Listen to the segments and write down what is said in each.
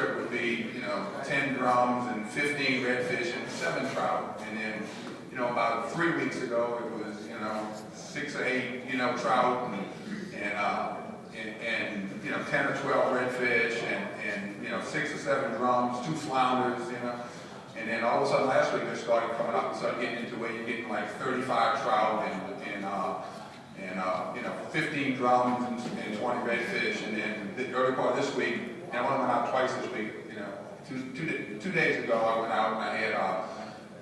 trip would be, 10 drums and 15 redfish and 7 trout. And then, about 3 weeks ago, it was, 6 or 8, trout and 10 or 12 redfish and 6 or 7 drums, 2 flounders, And then all of a sudden last week they started coming up and started getting into where you're getting like 35 trout and 15 drums and 20 redfish. And then the early part of this week, and I only went out twice this week. Two days ago I went out and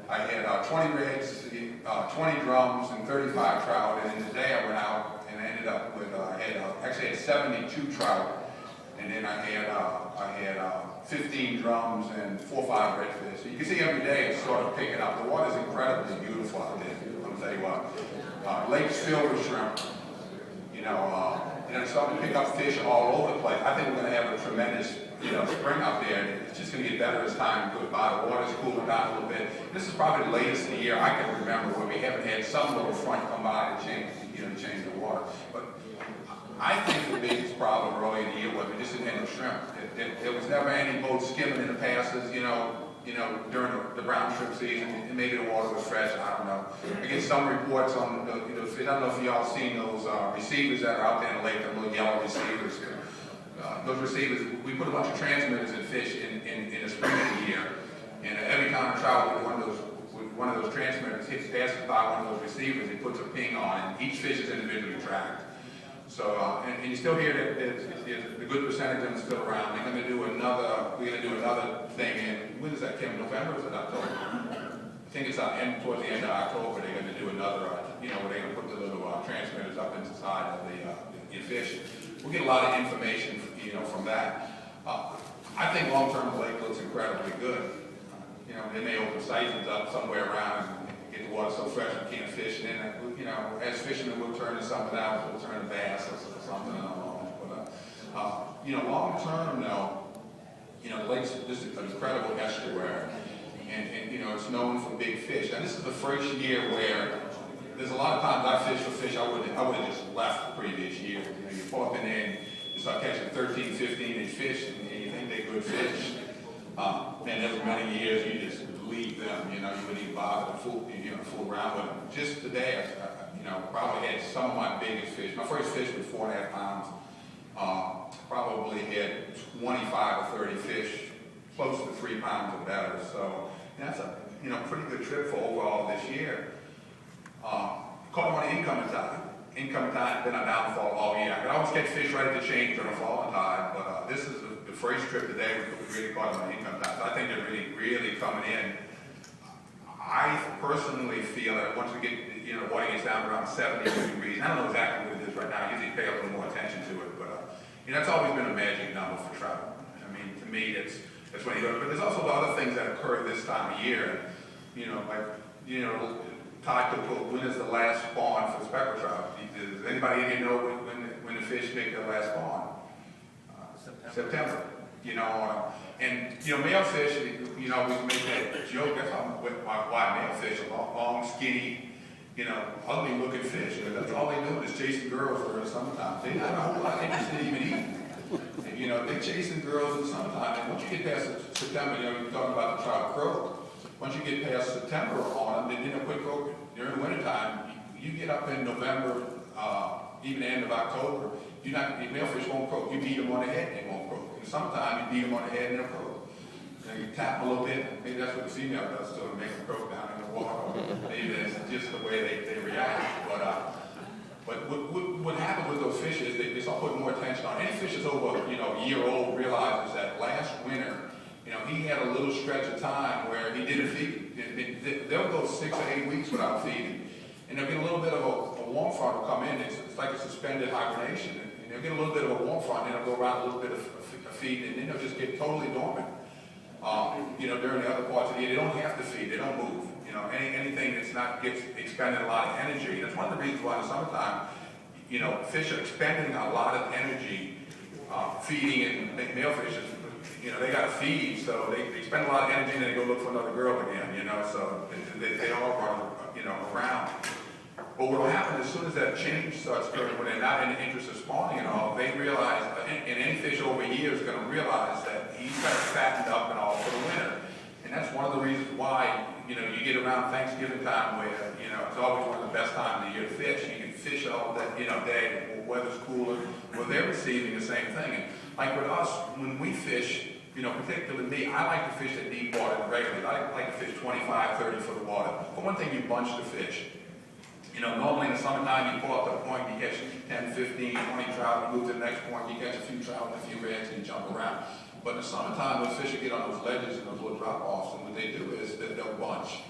I had 20 reds, 20 drums, and 35 trout. And then today I went out and I ended up with actually had 72 trout. And then I had 15 drums and 4 or 5 redfish. So you can see every day it's sort of picking up. The water's incredibly beautiful out there. I'm gonna tell you what. Lake's filled with shrimp. It's starting to pick up fish all over the place. I think we're gonna have a tremendous, spring out there. It's just gonna get better as time goes by. The water's cooling down a little bit. This is probably the latest in the year I can remember where we haven't had some little front come by to change the water. But I think the biggest problem early in the year was we just didn't have no shrimp. There was never any boats skimming in the passes, during the brown shrimp season. And maybe the water was fresh, I don't know. I get some reports on, I don't know if y'all seen those receivers that are out there in the lake, the little yellow receivers. Those receivers, we put a bunch of transmitters in fish in the spring of the year. And every time a trout with one of those transmitters passes by one of those receivers, it puts a ping on, and each fish is individually tracked. So, and you still hear that the good percentage of them is still around. We're going to do another thing in, when is that, Kim? November or is it October? I think it's towards the end of October. They're going to do another, where they're going to put the little transmitters up inside of the fish. We'll get a lot of information, from that. I think long-term the lake looks incredibly good. They may open siphons up somewhere around and get the water so fresh you can't fish. And then, as fishermen, we'll turn to something else. We'll turn to bass or something along. But, long term, though, the lake's just an incredible estuary. And it's known for big fish. And this is the first year where there's a lot of times I fish for fish I would have just left the previous year. You pull up in there and you start catching 13, 15-inch fish, and you think they're good fish. And every many years you just leave them, you wouldn't even bother to fool around with them. Just today, I probably had some of my biggest fish. My first fish was 4.5 pounds. Probably had 25 or 30 fish, close to 3 pounds or better. So that's a pretty good trip for overall this year. Caught on incoming tide. Incoming tide has been a downfall all year. I could always catch fish right at the change during a falling tide, but this is the first trip today we really caught on incoming tide. So I think they're really coming in. I personally feel that once we get, the water gets down around 70 degrees, I don't know exactly what it is right now. I usually pay a little more attention to it, but that's always been a magic number for trout. I mean, to me, that's when you go. But there's also the other things that occur this time of year. Tide to pull. When is the last spawn for speckled trout? Does anybody in here know when the fish make their last spawn? September. Male fish, we make that joke, that's why male fish are long, skinny, ugly looking fish. That's all they do is chasing girls during the summertime. They're not a whole lot interested in even eating. They're chasing girls in the summertime. And once you get past September, you're talking about the trout croak. Once you get past September on them, they quit croaking. During the wintertime, you get up in November, even the end of October, the male fish won't croak. You beat them on the head, they won't croak. In the summertime, you beat them on the head and they'll croak. You tap them a little bit, maybe that's what the female does, so to make them croak down in the water. Maybe that's just the way they react. But what happens with those fish is they start putting more attention on. Any fish that's over a year old realizes that last winter, he had a little stretch of time where he didn't feed. They'll go 6 or 8 weeks without feeding. And there'll be a little bit of a warm front will come in. It's like a suspended hibernation. And they'll get a little bit of a warm front, and then they'll go around a little bit of feeding, and then they'll just get totally dormant. During the other parts of the year, they don't have to feed. They don't move. Anything that's not expending a lot of energy. That's one of the reasons why in the summertime, fish are expending a lot of energy feeding, and male fish they got to feed, so they spend a lot of energy and then they go look for another girl again, so they all run, around. But what will happen as soon as that change starts occurring, when they're not in the interest of spawning and all, they realize, and any fish over years is going to realize that he's got to fatten up and all for the winter. And that's one of the reasons why, you get around Thanksgiving time where, it's always one of the best times of the year to fish. You can fish all that, day, weather's cooler. Well, they're receiving the same thing. And like with us, when we fish, particularly me, I like to fish at deep water regularly. I like to fish 25, 30 foot of water. For one thing, you bunch the fish. Normally in the summertime, you pull up to the point, you catch 10, 15, 20 trout, you move to the next point, you catch a few trout and a few reds, and you jump around. But in the summertime, those fish will get on those ledges and those little drop-offs, and what they do is that they'll bunch.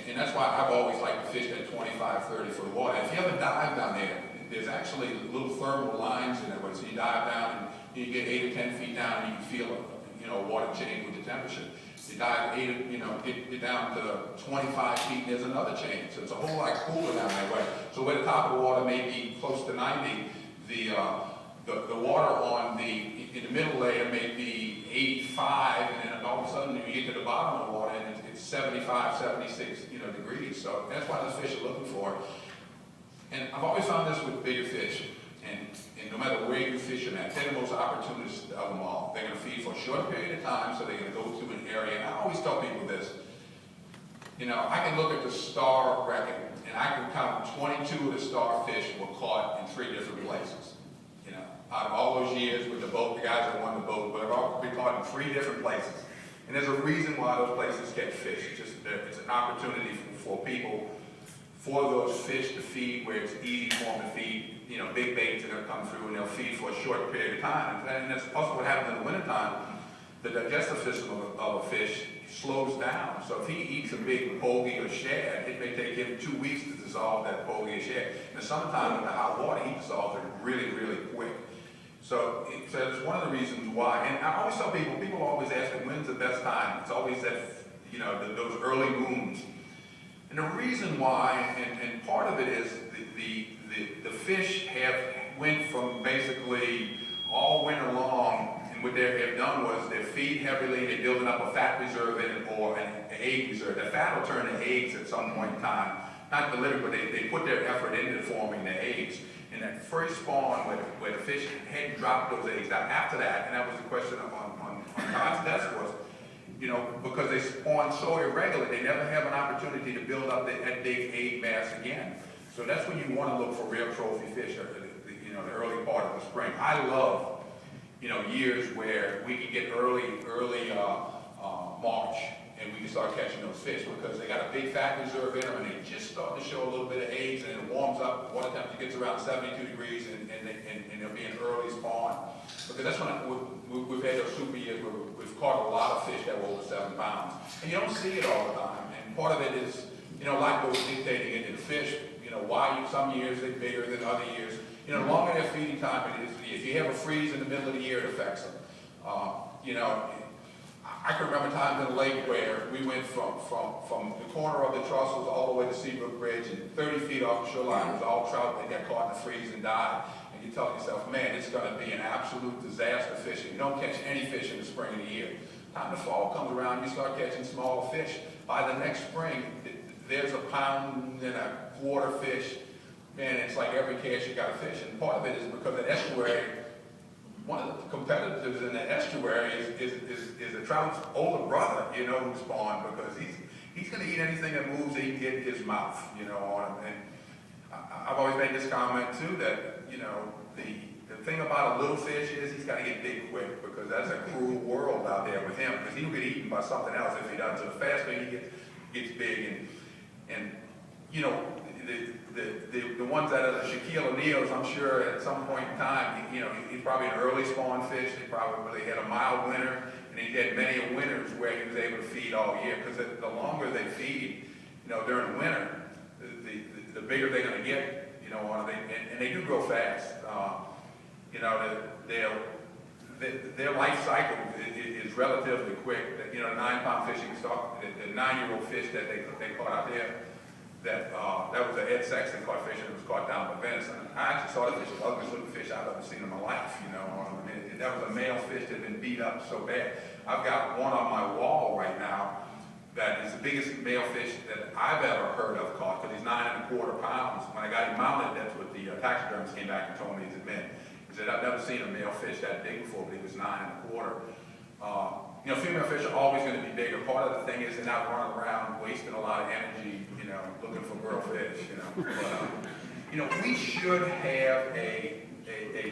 And that's why I've always liked to fish at 25, 30 foot of water. If you ever dive down there, there's actually little thermal lines in there, so you dive down and you get 8 or 10 feet down, and you can feel water change with the temperature. You dive get down to 25 feet, and there's another change. So it's a whole lot cooler down that way. So where the top of the water may be close to 90, the water in the middle layer may be 85, and then all of a sudden you get to the bottom of the water and it's 75, 76, degrees. So that's why those fish are looking for it. And I've always found this with bigger fish. And no matter where you fish them at, they're the most opportunistic of them all. They're going to feed for a short period of time, so they're going to go to an area. And I always tell people this. I can look at the star record, and I can count 22 of the starfish were caught in 3 different places. Out of all those years with the boat, the guys that won the boat, but they've all been caught in 3 different places. And there's a reason why those places catch fish. It's an opportunity for people, for those fish to feed where it's easy for them to feed. Big baits are going to come through and they'll feed for a short period of time. And that's also what happens in the wintertime. The digestive system of a fish slows down. So if he eats a big pogie or shad, it may take him 2 weeks to dissolve that pogie or shad. In the summertime, in the hot water, he dissolves it really, really quick. So it's one of the reasons why. And I always tell people always ask me, when's the best time? It's always that, those early moons. And the reason why, and part of it is the fish went from basically all winter long, and what they have done was they feed heavily, they're building up a fat reserve in it or an egg reserve. The fat will turn to eggs at some point in time. Not delivered, but they put their effort into forming the eggs. And that first spawn where the fish hadn't dropped those eggs, now after that, and that was the question on Todd's test was, because they spawn so irregularly, they never have an opportunity to build up that big egg mass again. So that's when you want to look for real trophy fish, the early part of the spring. I love, years where we can get early March, and we can start catching those fish because they got a big fat reserve in them, and they just start to show a little bit of eggs, and it warms up. Water temperature gets around 72 degrees, and there'll be an early spawn. Because that's when we've had those super years where we've caught a lot of fish that were over 7 pounds. And you don't see it all the time. And part of it is, life goes dictating into the fish. Why some years they're bigger than other years. The longer their feeding time it is, if you have a freeze in the middle of the year, it affects them. I can remember times in the lake where we went from the corner of the Trussels all the way to Seabrook Bridge, and 30 feet off the shoreline was all trout that got caught in the freeze and died. And you tell yourself, man, it's going to be an absolute disaster fishing. You don't catch any fish in the spring of the year. Time the fall comes around, you start catching smaller fish. By the next spring, there's a pound and a quarter fish. Man, it's like every catch you got a fish. And part of it is because the estuary, one of the competitors in the estuary is the trout's older brother, who spawned, because he's going to eat anything that moves that he can get in his mouth, on him. And I've always made this comment too that, the thing about a little fish is he's got to get big quick, because that's a cruel world out there with him, because he'll get eaten by something else if he doesn't. So the faster he gets big, and the ones that are the Shaquille O'Neals, I'm sure at some point in time, he's probably an early spawn fish. He probably had a mild winter, and he had many winters where he was able to feed all year, because the longer they feed, during winter, the bigger they're going to get, and they do grow fast. Their life cycle is relatively quick. The 9-pound fish, the 9-year-old fish that they caught out there, that was an Ed Sexton caught fish, and it was caught down by venison. I actually saw the fish, the ugliest looking fish I've ever seen in my life. That was a male fish that had been beat up so bad. I've got one on my wall right now that is the biggest male fish that I've ever heard of caught, because he's 9¼ pounds. When I got him mounted, that's what the taxidermist came back and told me he's meant. He said, I've never seen a male fish that big before, but he was 9¼ You know, female fish are always going to be bigger. Part of the thing is they're not running around wasting a lot of energy, you know, looking for girl fish, you know. But, you know, we should have a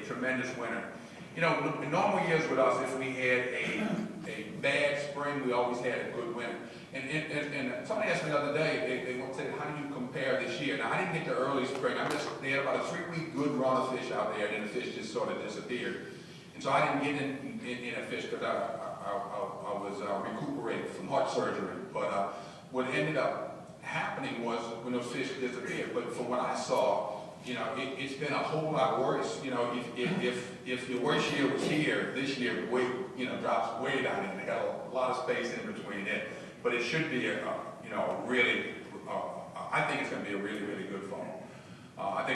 tremendous winter. You know, in normal years with us, if we had a bad spring, we always had a good winter. And somebody asked me the other day, they said, how do you compare this year? Now, I didn't get the early spring. They had about a 3-week good run of fish out there, and then the fish just sort of disappeared. And so I didn't get in a fish because I was recuperating from heart surgery. But what ended up happening was when those fish disappeared. But from what I saw, you know, it's been a whole lot worse. You know, if your worst year was here, this year drops way down in. They got a lot of space in between it. But it should be I think it's going to be a really, really good fall. I think